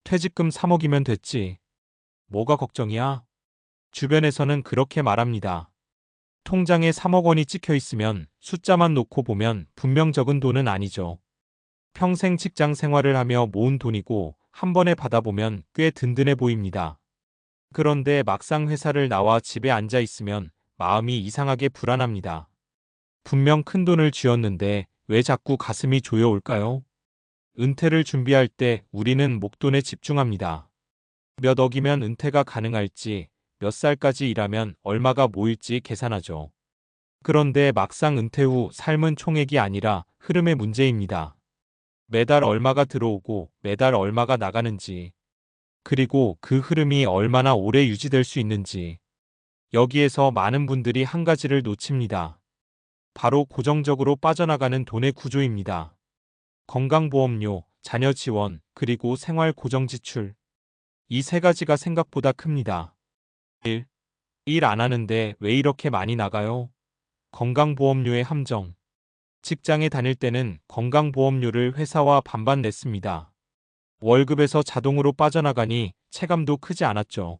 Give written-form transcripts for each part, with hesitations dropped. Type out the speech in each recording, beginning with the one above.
퇴직금 3억이면 됐지. 뭐가 걱정이야? 주변에서는 그렇게 말합니다. 통장에 3억 원이 찍혀 있으면 숫자만 놓고 보면 분명 적은 돈은 아니죠. 평생 직장 생활을 하며 모은 돈이고 한 번에 받아보면 꽤 든든해 보입니다. 그런데 막상 회사를 나와 집에 앉아 있으면 마음이 이상하게 불안합니다. 분명 큰 돈을 쥐었는데 왜 자꾸 가슴이 조여올까요? 은퇴를 준비할 때 우리는 목돈에 집중합니다. 몇 억이면 은퇴가 가능할지, 몇 살까지 일하면 얼마가 모일지 계산하죠. 그런데 막상 은퇴 후 삶은 총액이 아니라 흐름의 문제입니다. 매달 얼마가 들어오고 매달 얼마가 나가는지, 그리고 그 흐름이 얼마나 오래 유지될 수 있는지. 여기에서 많은 분들이 한 가지를 놓칩니다. 바로 고정적으로 빠져나가는 돈의 구조입니다. 건강보험료, 자녀 지원, 그리고 생활 고정 지출. 이 세 가지가 생각보다 큽니다. 1. 일 안 하는데 왜 이렇게 많이 나가요? 건강보험료의 함정. 직장에 다닐 때는 건강보험료를 회사와 반반 냈습니다. 월급에서 자동으로 빠져나가니 체감도 크지 않았죠.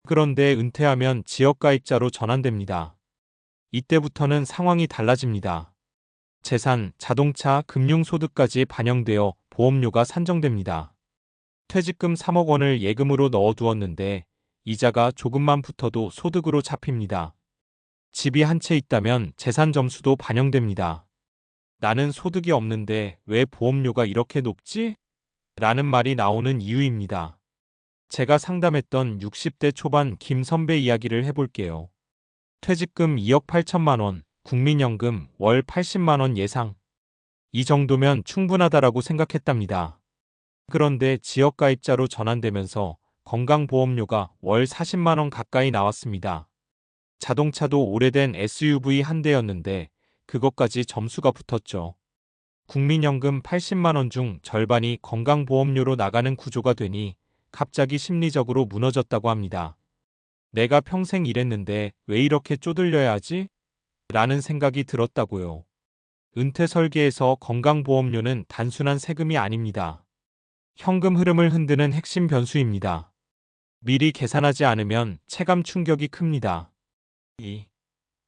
그런데 은퇴하면 지역가입자로 전환됩니다. 이때부터는 상황이 달라집니다. 재산, 자동차, 금융소득까지 반영되어 보험료가 산정됩니다. 퇴직금 3억 원을 예금으로 넣어두었는데 이자가 조금만 붙어도 소득으로 잡힙니다. 집이 한 채 있다면 재산 점수도 반영됩니다. 나는 소득이 없는데 왜 보험료가 이렇게 높지? 라는 말이 나오는 이유입니다. 제가 상담했던 60대 초반 김 선배 이야기를 해볼게요. 퇴직금 2억 8천만 원, 국민연금 월 80만 원 예상. 이 정도면 충분하다라고 생각했답니다. 그런데 지역가입자로 전환되면서 건강보험료가 월 40만 원 가까이 나왔습니다. 자동차도 오래된 SUV 한 대였는데 그것까지 점수가 붙었죠. 국민연금 80만 원 중 절반이 건강보험료로 나가는 구조가 되니 갑자기 심리적으로 무너졌다고 합니다. 내가 평생 일했는데 왜 이렇게 쪼들려야 하지? 라는 생각이 들었다고요. 은퇴 설계에서 건강보험료는 단순한 세금이 아닙니다. 현금 흐름을 흔드는 핵심 변수입니다. 미리 계산하지 않으면 체감 충격이 큽니다.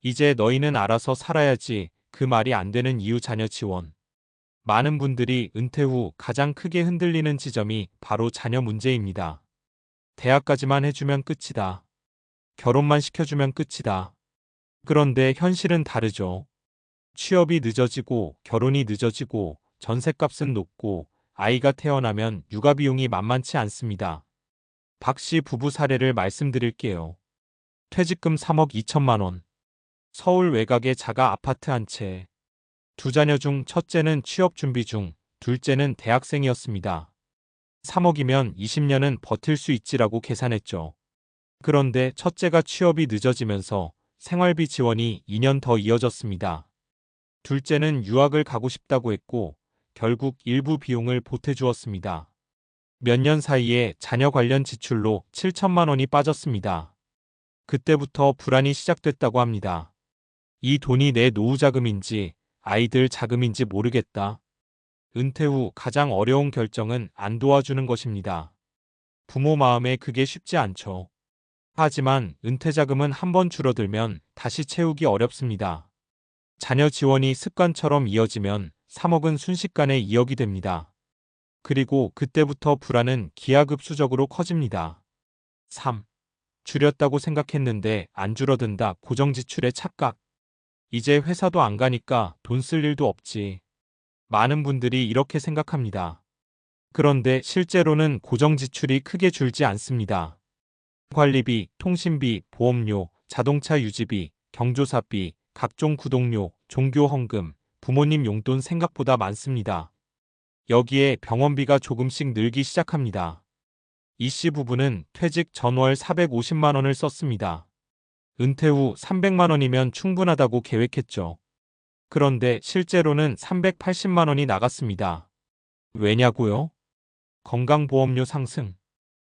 이제 너희는 알아서 살아야지. 그 말이 안 되는 이유 자녀 지원. 많은 분들이 은퇴 후 가장 크게 흔들리는 지점이 바로 자녀 문제입니다. 대학까지만 해주면 끝이다. 결혼만 시켜주면 끝이다. 그런데 현실은 다르죠. 취업이 늦어지고 결혼이 늦어지고 전셋값은 높고 아이가 태어나면 육아 비용이 만만치 않습니다. 박 씨 부부 사례를 말씀드릴게요. 퇴직금 3억 2천만 원. 서울 외곽의 자가 아파트 한 채. 두 자녀 중 첫째는 취업 준비 중, 둘째는 대학생이었습니다. 3억이면 20년은 버틸 수 있지라고 계산했죠. 그런데 첫째가 취업이 늦어지면서 생활비 지원이 2년 더 이어졌습니다. 둘째는 유학을 가고 싶다고 했고 결국 일부 비용을 보태주었습니다. 몇 년 사이에 자녀 관련 지출로 7천만 원이 빠졌습니다. 그때부터 불안이 시작됐다고 합니다. 이 돈이 내 노후 자금인지 아이들 자금인지 모르겠다. 은퇴 후 가장 어려운 결정은 안 도와주는 것입니다. 부모 마음에 그게 쉽지 않죠. 하지만 은퇴 자금은 한번 줄어들면 다시 채우기 어렵습니다. 자녀 지원이 습관처럼 이어지면 3억은 순식간에 2억이 됩니다. 그리고 그때부터 불안은 기하급수적으로 커집니다. 3. 줄였다고 생각했는데 안 줄어든다. 고정지출의 착각. 이제 회사도 안 가니까 돈 쓸 일도 없지. 많은 분들이 이렇게 생각합니다. 그런데 실제로는 고정지출이 크게 줄지 않습니다. 관리비, 통신비, 보험료, 자동차 유지비, 경조사비, 각종 구독료, 종교 헌금, 부모님 용돈 생각보다 많습니다. 여기에 병원비가 조금씩 늘기 시작합니다. 이 씨 부부는 퇴직 전 월 450만 원을 썼습니다. 은퇴 후 300만 원이면 충분하다고 계획했죠. 그런데 실제로는 380만 원이 나갔습니다. 왜냐고요? 건강보험료 상승,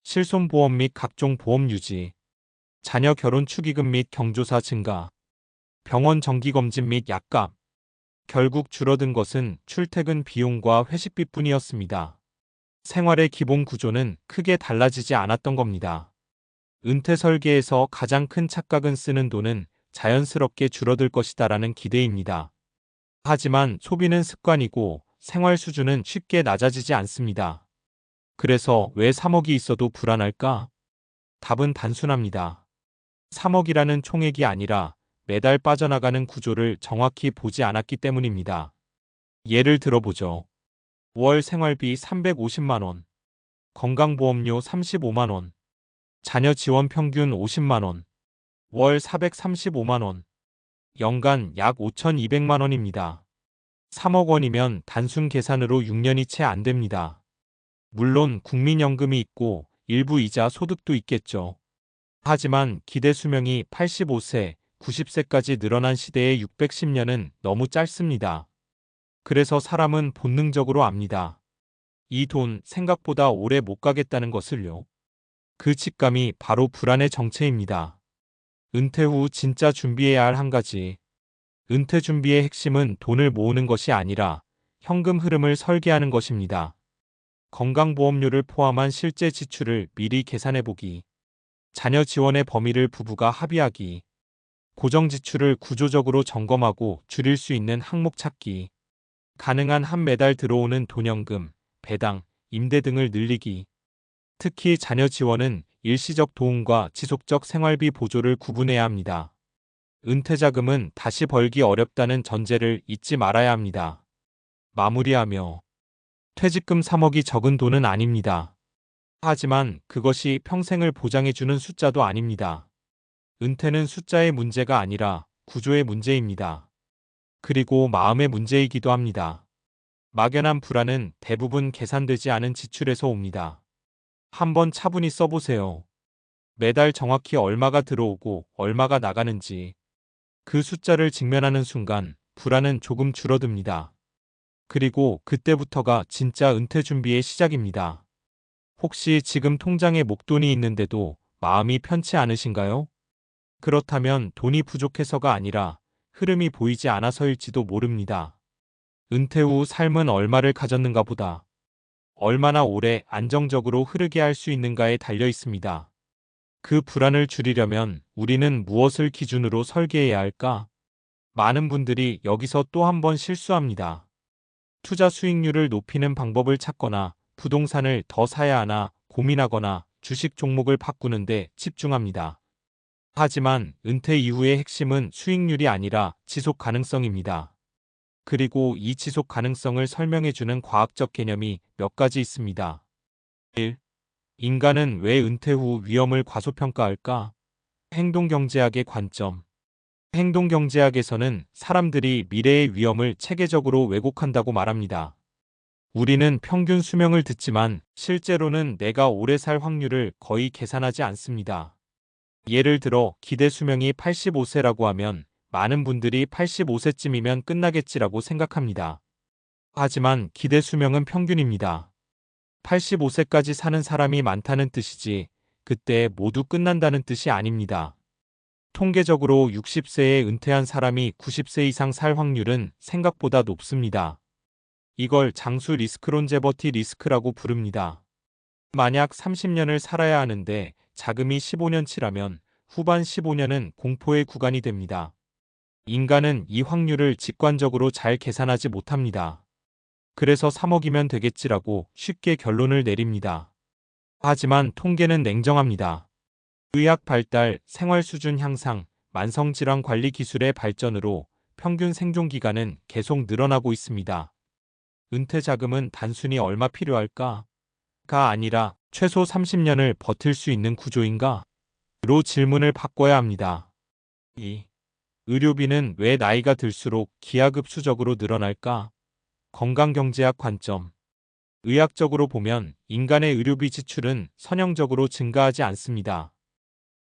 실손보험 및 각종 보험 유지, 자녀 결혼 축의금 및 경조사 증가, 병원 정기검진 및 약값. 결국 줄어든 것은 출퇴근 비용과 회식비뿐이었습니다. 생활의 기본 구조는 크게 달라지지 않았던 겁니다. 은퇴 설계에서 가장 큰 착각은 쓰는 돈은 자연스럽게 줄어들 것이다라는 기대입니다. 하지만 소비는 습관이고 생활 수준은 쉽게 낮아지지 않습니다. 그래서 왜 3억이 있어도 불안할까? 답은 단순합니다. 3억이라는 총액이 아니라 매달 빠져나가는 구조를 정확히 보지 않았기 때문입니다. 예를 들어보죠. 월 생활비 350만 원, 건강보험료 35만 원, 자녀 지원 평균 50만 원, 월 435만 원, 연간 약 5,200만 원입니다. 3억 원이면 단순 계산으로 6년이 채 안 됩니다. 물론 국민연금이 있고 일부 이자 소득도 있겠죠. 하지만 기대 수명이 85세, 90세까지 늘어난 시대의 610년은 너무 짧습니다. 그래서 사람은 본능적으로 압니다. 이 돈 생각보다 오래 못 가겠다는 것을요. 그 직감이 바로 불안의 정체입니다. 은퇴 후 진짜 준비해야 할 한 가지. 은퇴 준비의 핵심은 돈을 모으는 것이 아니라 현금 흐름을 설계하는 것입니다. 건강보험료를 포함한 실제 지출을 미리 계산해보기. 자녀 지원의 범위를 부부가 합의하기. 고정지출을 구조적으로 점검하고 줄일 수 있는 항목 찾기. 가능한 한 매달 들어오는 돈연금, 배당, 임대 등을 늘리기. 특히 자녀 지원은 일시적 도움과 지속적 생활비 보조를 구분해야 합니다. 은퇴자금은 다시 벌기 어렵다는 전제를 잊지 말아야 합니다. 마무리하며 퇴직금 3억이 적은 돈은 아닙니다. 하지만 그것이 평생을 보장해주는 숫자도 아닙니다. 은퇴는 숫자의 문제가 아니라 구조의 문제입니다. 그리고 마음의 문제이기도 합니다. 막연한 불안은 대부분 계산되지 않은 지출에서 옵니다. 한번 차분히 써보세요. 매달 정확히 얼마가 들어오고 얼마가 나가는지. 그 숫자를 직면하는 순간 불안은 조금 줄어듭니다. 그리고 그때부터가 진짜 은퇴 준비의 시작입니다. 혹시 지금 통장에 목돈이 있는데도 마음이 편치 않으신가요? 그렇다면 돈이 부족해서가 아니라 흐름이 보이지 않아서일지도 모릅니다. 은퇴 후 삶은 얼마를 가졌는가 보다 얼마나 오래 안정적으로 흐르게 할 수 있는가에 달려 있습니다. 그 불안을 줄이려면 우리는 무엇을 기준으로 설계해야 할까? 많은 분들이 여기서 또 한 번 실수합니다. 투자 수익률을 높이는 방법을 찾거나 부동산을 더 사야 하나 고민하거나 주식 종목을 바꾸는데 집중합니다. 하지만 은퇴 이후의 핵심은 수익률이 아니라 지속 가능성입니다. 그리고 이 지속 가능성을 설명해주는 과학적 개념이 몇 가지 있습니다. 1. 인간은 왜 은퇴 후 위험을 과소평가할까? 행동경제학의 관점. 행동경제학에서는 사람들이 미래의 위험을 체계적으로 왜곡한다고 말합니다. 우리는 평균 수명을 듣지만 실제로는 내가 오래 살 확률을 거의 계산하지 않습니다. 예를 들어 기대 수명이 85세라고 하면 많은 분들이 85세쯤이면 끝나겠지라고 생각합니다. 하지만 기대 수명은 평균입니다. 85세까지 사는 사람이 많다는 뜻이지 그때 모두 끝난다는 뜻이 아닙니다. 통계적으로 60세에 은퇴한 사람이 90세 이상 살 확률은 생각보다 높습니다. 이걸 장수 리스크 론제버티 리스크라고 부릅니다. 만약 30년을 살아야 하는데 자금이 15년치라면 후반 15년은 공포의 구간이 됩니다. 인간은 이 확률을 직관적으로 잘 계산하지 못합니다. 그래서 3억이면 되겠지라고 쉽게 결론을 내립니다. 하지만 통계는 냉정합니다. 의학 발달, 생활 수준 향상, 만성질환 관리 기술의 발전으로 평균 생존 기간은 계속 늘어나고 있습니다. 은퇴 자금은 단순히 얼마 필요할까? 가 아니라 최소 30년을 버틸 수 있는 구조인가? 로 질문을 바꿔야 합니다. 2. 의료비는 왜 나이가 들수록 기하급수적으로 늘어날까? 건강경제학 관점. 의학적으로 보면 인간의 의료비 지출은 선형적으로 증가하지 않습니다.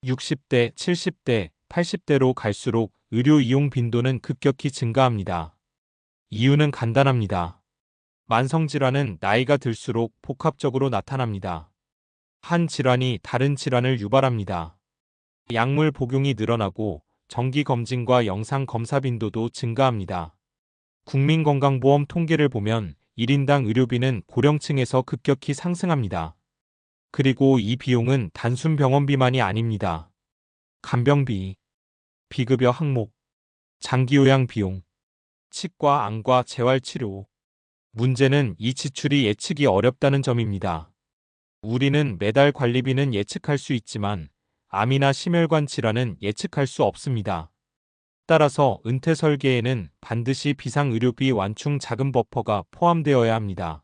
60대, 70대, 80대로 갈수록 의료 이용 빈도는 급격히 증가합니다. 이유는 간단합니다. 만성질환은 나이가 들수록 복합적으로 나타납니다. 한 질환이 다른 질환을 유발합니다. 약물 복용이 늘어나고 정기검진과 영상검사 빈도도 증가합니다. 국민건강보험 통계를 보면 1인당 의료비는 고령층에서 급격히 상승합니다. 그리고 이 비용은 단순 병원비만이 아닙니다. 간병비, 비급여 항목, 장기요양 비용, 치과, 안과, 재활치료. 문제는 이 지출이 예측이 어렵다는 점입니다. 우리는 매달 관리비는 예측할 수 있지만 암이나 심혈관 질환은 예측할 수 없습니다. 따라서 은퇴 설계에는 반드시 비상의료비 완충 자금 버퍼가 포함되어야 합니다.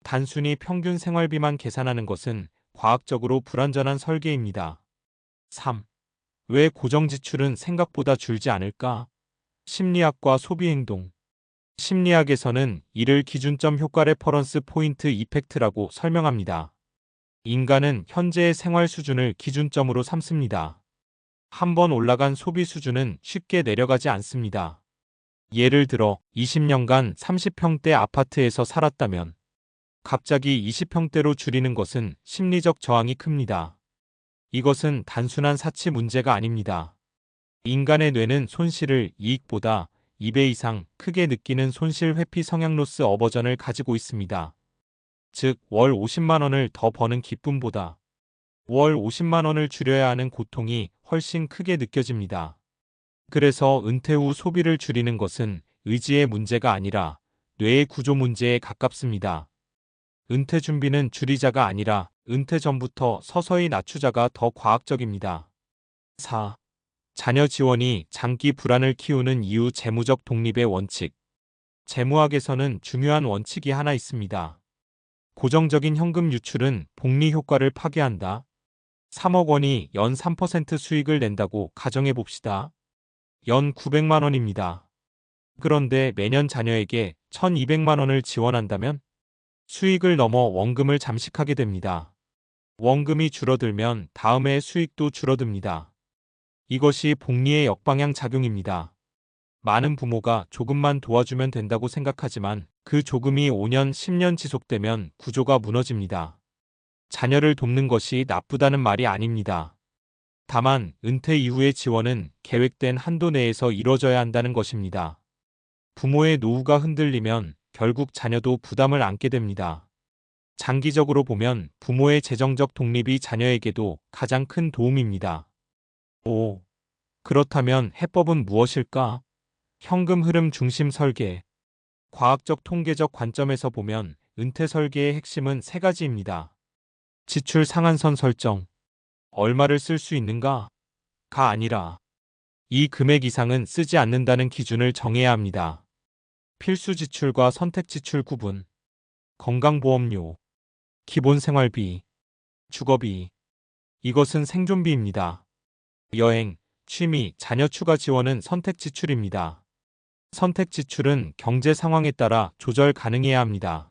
단순히 평균 생활비만 계산하는 것은 과학적으로 불완전한 설계입니다. 3. 왜 고정 지출은 생각보다 줄지 않을까? 심리학과 소비행동. 심리학에서는 이를 기준점 효과 레퍼런스 포인트 이펙트라고 설명합니다. 인간은 현재의 생활 수준을 기준점으로 삼습니다. 한번 올라간 소비 수준은 쉽게 내려가지 않습니다. 예를 들어 20년간 30평대 아파트에서 살았다면 갑자기 20평대로 줄이는 것은 심리적 저항이 큽니다. 이것은 단순한 사치 문제가 아닙니다. 인간의 뇌는 손실을 이익보다 2배 이상 크게 느끼는 손실 회피 성향 로스 어버전을 가지고 있습니다. 즉, 월 50만 원을 더 버는 기쁨보다 월 50만 원을 줄여야 하는 고통이 훨씬 크게 느껴집니다. 그래서 은퇴 후 소비를 줄이는 것은 의지의 문제가 아니라 뇌의 구조 문제에 가깝습니다. 은퇴 준비는 줄이자가 아니라 은퇴 전부터 서서히 낮추자가 더 과학적입니다. 4. 자녀 지원이 장기 불안을 키우는 이유. 재무적 독립의 원칙. 재무학에서는 중요한 원칙이 하나 있습니다. 고정적인 현금 유출은 복리 효과를 파괴한다. 3억 원이 연 3% 수익을 낸다고 가정해 봅시다. 연 900만 원입니다. 그런데 매년 자녀에게 1200만 원을 지원한다면 수익을 넘어 원금을 잠식하게 됩니다. 원금이 줄어들면 다음 해의 수익도 줄어듭니다. 이것이 복리의 역방향 작용입니다. 많은 부모가 조금만 도와주면 된다고 생각하지만 그 조금이 5년, 10년 지속되면 구조가 무너집니다. 자녀를 돕는 것이 나쁘다는 말이 아닙니다. 다만 은퇴 이후의 지원은 계획된 한도 내에서 이뤄져야 한다는 것입니다. 부모의 노후가 흔들리면 결국 자녀도 부담을 안게 됩니다. 장기적으로 보면 부모의 재정적 독립이 자녀에게도 가장 큰 도움입니다. 5. 그렇다면 해법은 무엇일까? 현금 흐름 중심 설계. 과학적 통계적 관점에서 보면 은퇴 설계의 핵심은 세 가지입니다. 지출 상한선 설정. 얼마를 쓸 수 있는가? 가 아니라 이 금액 이상은 쓰지 않는다는 기준을 정해야 합니다. 필수 지출과 선택 지출 구분. 건강보험료, 기본 생활비, 주거비. 이것은 생존비입니다. 여행, 취미, 자녀 추가 지원은 선택 지출입니다. 선택 지출은 경제 상황에 따라 조절 가능해야 합니다.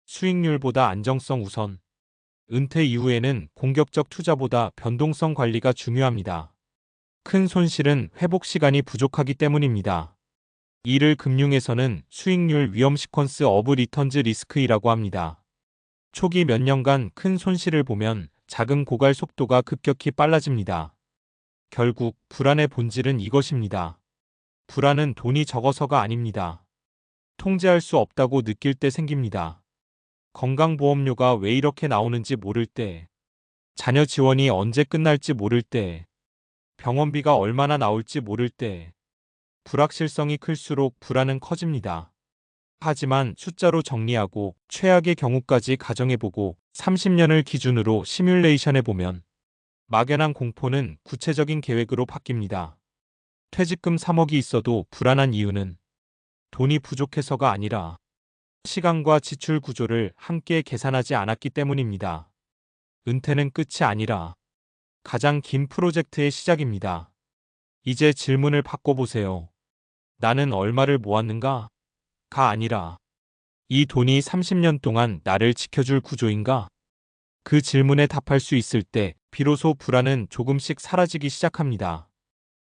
수익률보다 안정성 우선. 은퇴 이후에는 공격적 투자보다 변동성 관리가 중요합니다. 큰 손실은 회복 시간이 부족하기 때문입니다. 이를 금융에서는 수익률 위험 시퀀스 오브 리턴즈 리스크이라고 합니다. 초기 몇 년간 큰 손실을 보면 자금 고갈 속도가 급격히 빨라집니다. 결국 불안의 본질은 이것입니다. 불안은 돈이 적어서가 아닙니다. 통제할 수 없다고 느낄 때 생깁니다. 건강보험료가 왜 이렇게 나오는지 모를 때, 자녀 지원이 언제 끝날지 모를 때, 병원비가 얼마나 나올지 모를 때, 불확실성이 클수록 불안은 커집니다. 하지만 숫자로 정리하고 최악의 경우까지 가정해보고 30년을 기준으로 시뮬레이션해보면 막연한 공포는 구체적인 계획으로 바뀝니다. 퇴직금 3억이 있어도 불안한 이유는 돈이 부족해서가 아니라 시간과 지출 구조를 함께 계산하지 않았기 때문입니다. 은퇴는 끝이 아니라 가장 긴 프로젝트의 시작입니다. 이제 질문을 바꿔보세요. 나는 얼마를 모았는가? 가 아니라 이 돈이 30년 동안 나를 지켜줄 구조인가? 그 질문에 답할 수 있을 때 비로소 불안은 조금씩 사라지기 시작합니다.